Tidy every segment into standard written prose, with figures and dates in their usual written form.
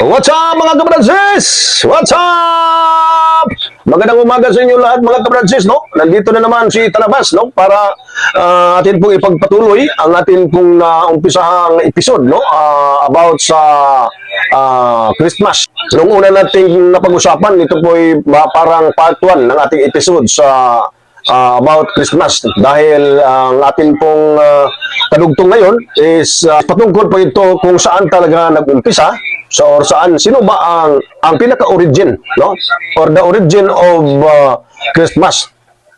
What's up mga kabransis? What's up? Magandang umaga sa inyo lahat mga kabransis, no? Nandito na naman si Tanabas, no? Para atin pong ipagpatuloy ang atin pong umpisahang episode, no? About sa Christmas. Nung una nating napag-usapan, ito po ay parang part 1 ng ating episode sa about Christmas. Dahil ang atin pong kadugtong ngayon is patungkol po ito kung saan talaga nag-umpisa. So, or sino ba ang pinaka-origin, no? Or the origin of Christmas.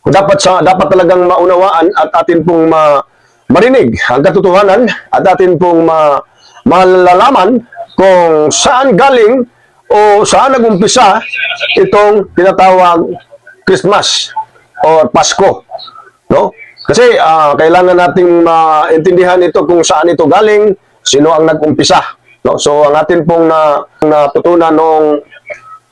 Dapat talagang maunawaan at atin pong marinig ang katotohanan at atin pong malalaman kung saan galing o saan nag-umpisa itong tinatawag Christmas or Pasko, no? Kasi kailangan nating maintindihan ito kung saan ito galing, sino ang nag-umpisa. No? So, ang atin pong natutunan nung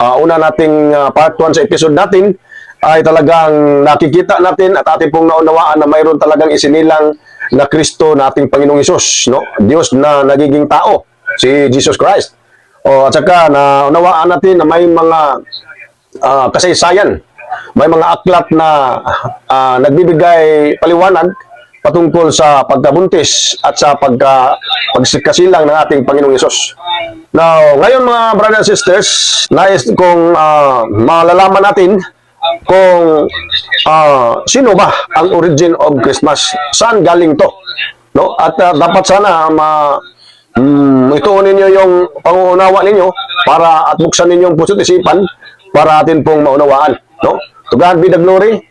una nating part 1 sa episode natin ay talagang nakikita natin at atin pong naunawaan na mayroon talagang isinilang na Kristo na ating Panginoong Hesus, no? Diyos na nagiging tao, si Jesus Christ. At saka naunawaan natin na may mga kasaysayan, may mga aklat na nagbibigay paliwanag patungkol sa pagkabuntis at sa pagsikasilang ng ating Panginoong Hesus. Now, ngayon mga brothers and sisters, nais kong malalaman natin kung sino ba ang origin of Christmas, saan galing to, no? At dapat sana ituon ninyo yung pangunawa ninyo para at buksan ninyong puso't isipan para atin pong maunawaan, no? To God be the glory.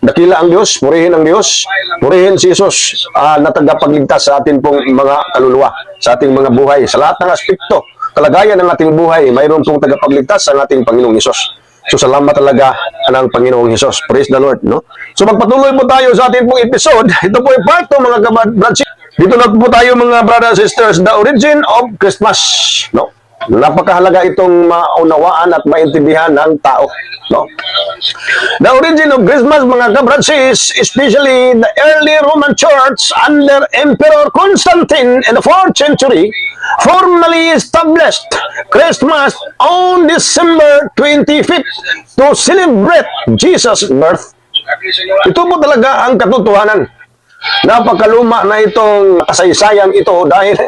Dakila ang Diyos, purihin ang Diyos, purihin si Jesus na tagapagligtas sa atin pong mga kaluluwa, sa ating mga buhay, sa lahat ng aspekto, kalagayan ng ating buhay, mayroon pong tagapagligtas sa ating Panginoong Hesus. So salamat talaga ng Panginoong Hesus. Praise the Lord, no? So magpatuloy po tayo sa ating pong episode. Ito po ay part 2 mga kabransi. Dito na po tayo mga brothers and sisters, the origin of Christmas, no? Napakahalaga itong maunawaan at maintindihan ng tao, no? The origin of Christmas, mga kabransis, especially the early Roman Church under Emperor Constantine in the 4th century, formally established Christmas on December 25th to celebrate Jesus' birth. Ito po talaga ang katotohanan. Napakaluma na itong kasaysayan ito dahil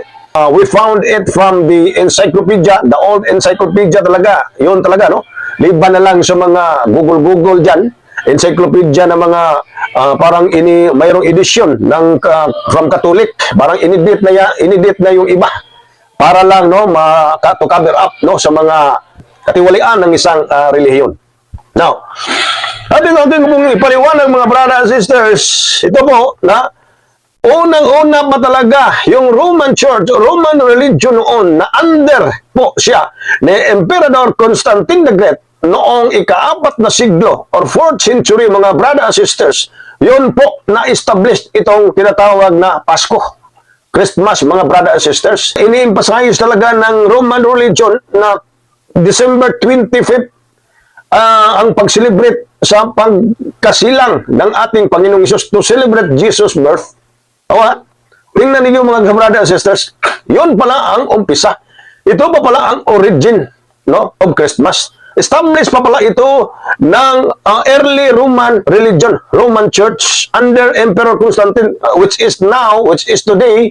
we found it from the encyclopedia, the old encyclopedia talaga. Yun talaga, no? Liban na lang sa mga Google dyan, encyclopedia na mga parang mayroong edisyon ng from Catholic, parang inedit na yung iba para lang, no, to cover up, no, sa mga katiwalian ng isang relihiyon. Now, atin pong ipaliwanag mga brothers and sisters, ito po na unang-una pa talaga yung Roman Church, Roman religion noon na under po siya ni Emperor Constantine the Great noong ika-4 na siglo or 4th century mga brothers and sisters. Yun po na-establish itong tinatawag na Pasko, Christmas mga brothers and sisters. Ini-emphasize talaga ng Roman religion na December 25th ang pag-celebrate sa pagkasilang ng ating Panginoong Hesus to celebrate Jesus' birth. Tingnan ninyo mga brothers and sisters, yun pala ang umpisa. Ito pa pala ang origin, no, of Christmas. Established pa pala ito ng early Roman religion, Roman Church under Emperor Constantine, which is today,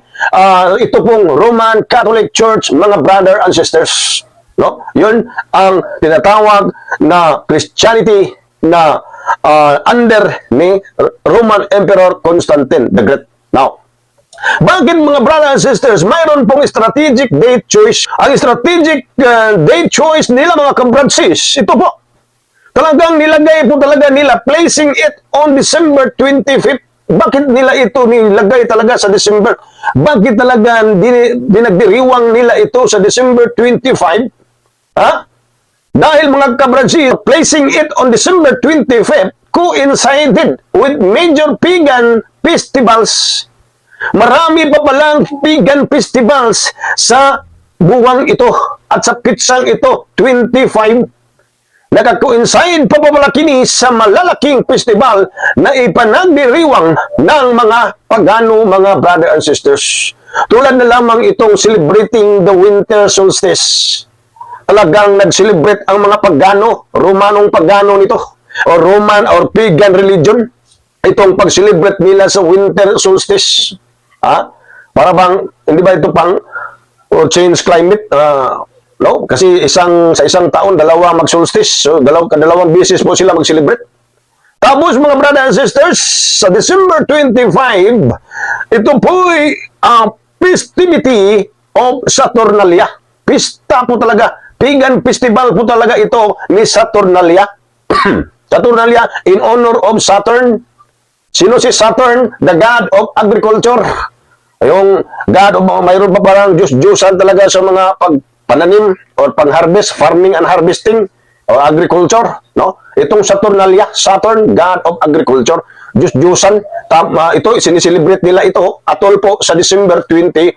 ito pong Roman Catholic Church, mga brother and sisters. No? Yun ang tinatawag na Christianity na under ni Roman Emperor Constantine the Great. Now, bakit mga brothers and sisters, mayroon pong strategic date choice? Ang strategic date choice nila mga kabransis, ito po. Talagang nilagay po talaga nila, placing it on December 25th. Bakit nila ito nilagay talaga sa December? Bakit talaga dinagdiriwang nila ito sa December 25? Dahil mga kabransis, placing it on December 25th coincided with major pagan festivals. Marami pa palang pagan festivals sa buwang ito at sa pitsang ito, 25. Nakakoincide pa pala kini sa malalaking festival na ipanagdiriwang ng mga pagano, mga brother and sisters. Tulad na lamang itong celebrating the winter solstice. Talagang nag-celebrate ang mga pagano, Romanong pagano nito, o Roman or pagan religion, itong pag-celebrate nila sa winter solstice. Para bang, hindi ba ito pang or change climate? No? Kasi sa isang taon, dalawa mag-solstice. So, dalawang beses po sila mag-celebrate. Tapos mga brothers and sisters, sa December 25, ito po'y festivity of Saturnalia. Pista po talaga. Pagan festival po talaga ito ni Saturnalia. Saturnalia in honor of Saturn. Sino si Saturn? The god of agriculture. Yung god of, mayroon pa parang Diyos-Diyosan talaga sa mga pananim or pang-harvest, farming and harvesting o agriculture, no? Itong Saturnalia, Saturn, god of agriculture, Diyos-Diyosan, ito, siniselebrate nila ito, atol po sa December 25.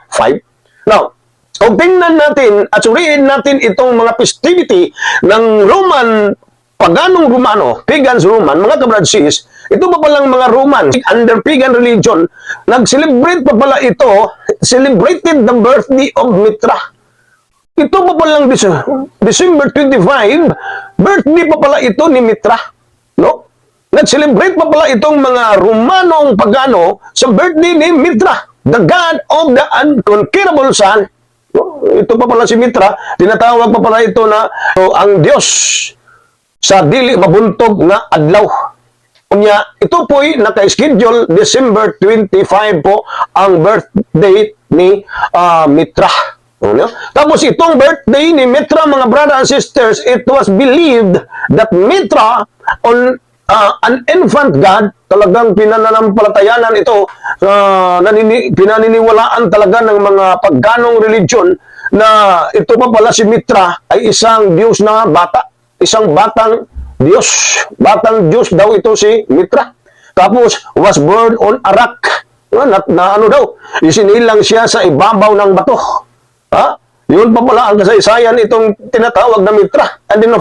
Now, kung tingnan natin at suriin natin itong mga festivity ng Roman, paganong Romano, pagans Roman, mga kabradsis, ito pa palang mga Roman, under pagan religion, nag-celebrate pa pala ito, celebrated the birthday of Mitra. Ito pa palang December 25, birthday pa pala ito ni Mitra. No? Nag-celebrate pa pala itong mga Romanong pagano sa birthday ni Mitra, the god of the unconquerable sun. No? Ito pa pala si Mitra, tinatawag pa pala ito na ang Diyos sa dili mabuntog na adlaw. Kunya, ito po'y naka-schedule December 25 po ang birthday ni Mitra. No? Tapos itong birthday ni Mitra, mga brothers and sisters, it was believed that Mitra, an infant god, talagang pinananampalatayanan ito, pinaniniwalaan talaga ng mga pagganong religion na ito pa pala si Mitra ay isang Diyos na bata, isang batang Diyos. Batang Diyos daw ito si Mitra. Tapos, was born on a rock. Na ano daw, isinilang siya sa ibabaw ng bato. Yun pa pala ang kasaysayan itong tinatawag na Mitra. And then,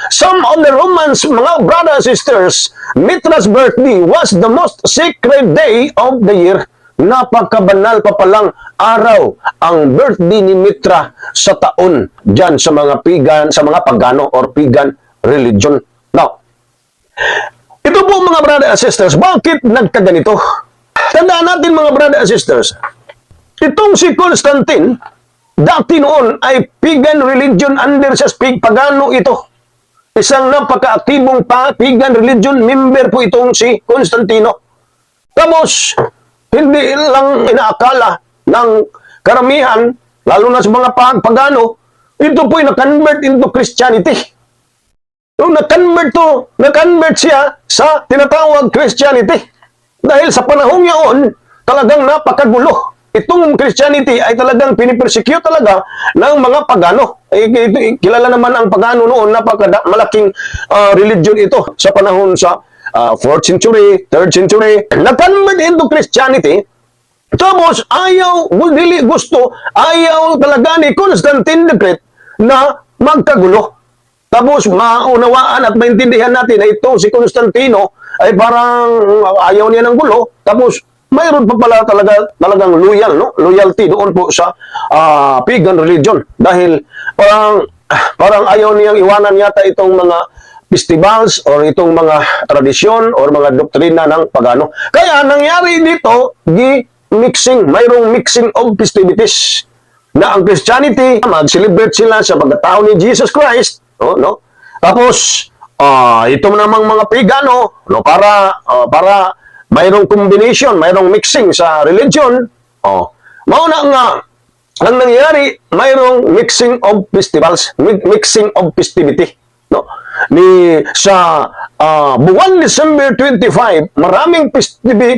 some of the Romans, mga brothers and sisters, Mitra's birthday was the most sacred day of the year. Napakabanal pa palang araw ang birthday ni Mitra sa taon dyan sa mga pagan, sa mga pagano or pagan religion. Now, ito po mga brothers and sisters, bakit nagkaganito? Tandaan natin mga brothers and sisters, itong si Constantine, dati noon ay pagan religion under sa pagano ito. Isang napaka-aktibong pagan religion member po itong si Constantino. Tapos, hindi lang inaakala ng karamihan, lalo na sa mga pagano, ito po'y na-convert into Christianity. So, na-convert siya sa tinatawag Christianity. Dahil sa panahong yaon, talagang napakagulo. Itong Christianity ay talagang pinipersecute talaga ng mga pagano. Kilala naman ang pagano noon, malaking religion ito sa panahon sa 4th century, 3rd century. Na-convert into Christianity. Tapos, ayaw talaga ni Constantine the Great na magkagulo. Tapos, maunawaan at maintindihan natin na ito si Constantino ay parang ayaw niya ng gulo. Tapos, mayroon pa pala talagang loyalty doon po sa pagan religion. Dahil parang ayaw niyang iwanan yata itong mga festivals or itong mga tradisyon or mga doktrina ng pagano. Kaya nangyari dito, mayroong mixing of festivities na ang Christianity, mag-celebrate sila sa pagkatao ni Jesus Christ. No? Tapos, ito namang mga pagano, no, para mayroong combination, mayroong mixing sa religion. Mauna nga, ang nangyari, mayroong mixing of festivals, mixing of festivity. No? Sa buwan December 25, maraming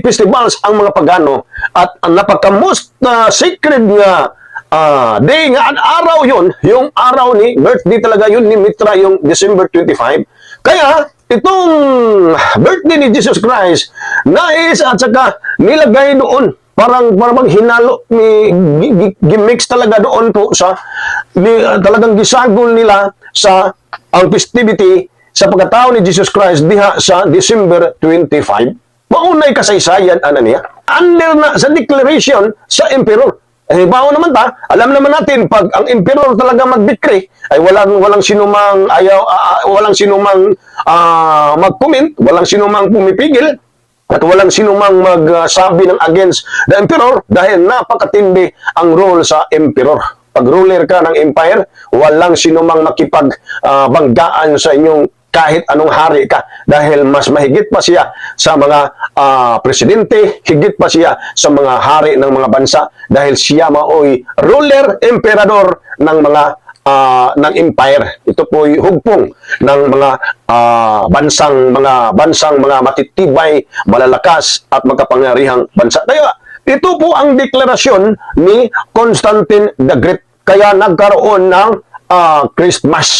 festivals ang mga pagano at ang napaka-most sacred nga day nga, ang araw yun, yung araw ni birthday talaga yun ni Mitra, yung December 25. Kaya, itong birthday ni Jesus Christ, nais at saka nilagay doon, parang hinalo, gimix talaga doon po sa, talagang gisagol nila sa ang festivity sa pagkatao ni Jesus Christ diha sa December 25. Maunay kasaysayan, niya? Under na sa declaration sa emperor. Bawo naman alam naman natin pag ang emperor talaga mag-decree ay walang sinumang ayaw walang sinumang mag-comment, walang sinumang pumipigil at walang sinumang magsabi ng against the emperor dahil napakatindi ang role sa emperor. Pag ruler ka ng empire, walang sinumang makipag banggaan sa inyong kahit anong hari ka dahil mas mahigit pa siya sa mga presidente, higit pa siya sa mga hari ng mga bansa dahil siya maoy ruler, emperador ng mga ng empire. Ito po'y hugpong ng mga bansang mga matitibay, malalakas at magkapangyarihang bansa. Kaya ito po ang deklarasyon ni Constantine the Great. Kaya nagkaroon ng Christmas.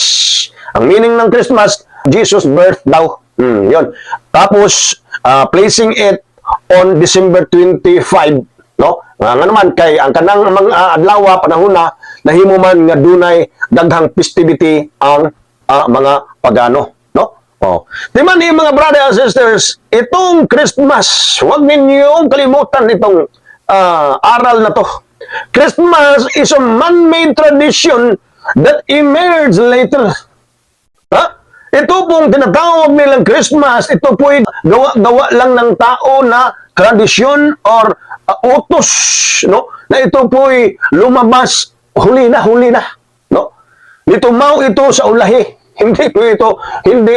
Ang meaning ng Christmas, Jesus' birth daw. Yun. Tapos, placing it on December 25, no? Nga naman, kay ang kanang mga adlaw, panahon na, nahimo man nga dunay daghang festivity ang mga pagano, no? Oh. Di man mga brothers and sisters, itong Christmas, huwag ninyong kalimutan itong aral na to. Christmas is a man-made tradition that emerged later. Ito pong tinatawag nilang Christmas, ito po'y gawa lang ng tao na tradisyon or utos, no? Na ito po'y lumabas, huli na, no? Nitumaw ito sa ulahi. Hindi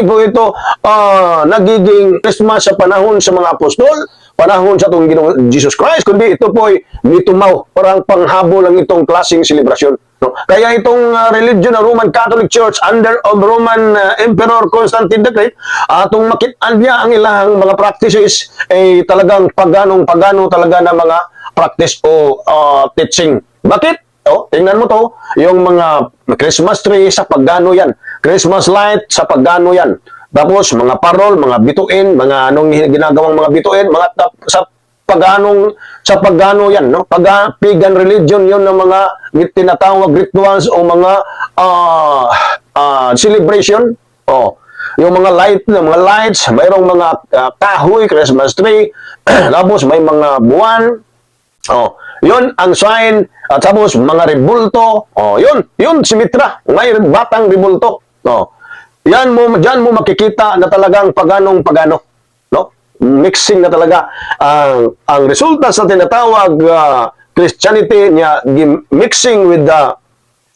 po ito nagiging Christmas sa panahon sa mga apostol, panahon sa itong Ginoong Jesus Christ, kundi ito po'y nitumaw, parang panghabol lang itong klaseng selebrasyon. No? Kaya itong religion ng Roman Catholic Church under of Roman Emperor Constantine the Great, atong makitaan niya ang ilang mga practices ay talagang pagano talaga na mga practice o teaching. Bakit? Tingnan mo to, yung mga Christmas tree sa pagano yan, Christmas light sa pagano yan. Tapos mga parol, mga bituin, mga anong ginagawang mga bituin, mga sa pagano yan, no? Pagan religion yon ng mga tinatawag rituals o mga celebration. Yung mga lights, mayroong mga kahoy, Christmas tree, tapos may mga buwan. Yun ang sign. At tapos mga rebulto. Yun simitra. May batang rebulto. Diyan mo makikita na talagang pagano, no? Mixing na talaga ang resulta sa tinatawag Christianity niya mixing with the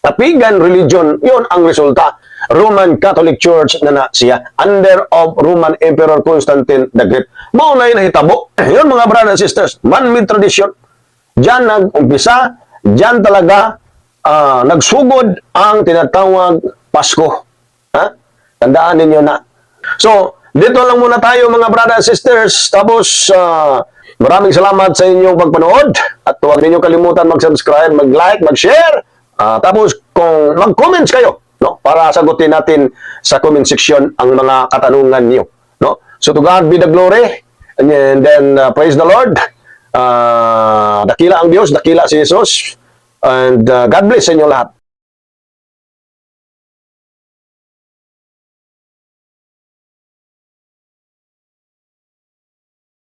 pagan religion. Yun ang resulta. Roman Catholic Church na siya under of Roman Emperor Constantine the Great. Maunay na hitabo. Yun mga brothers and sisters, man-made tradition. Diyan nag-umpisa, diyan talaga nagsugod ang tinatawag Pasko. Tandaan ninyo na. So, dito lang muna tayo mga brothers and sisters. Tapos, maraming salamat sa inyong pagpanood. At huwag ninyo kalimutan mag-subscribe, mag-like, mag-share. Tapos, kung mag-comments kayo, no, para sagutin natin sa comment section ang mga katanungan niyo. No? So, to God be the glory. And then, praise the Lord. Dakila ang Diyos, dakila si Jesus. And God bless sa inyo lahat.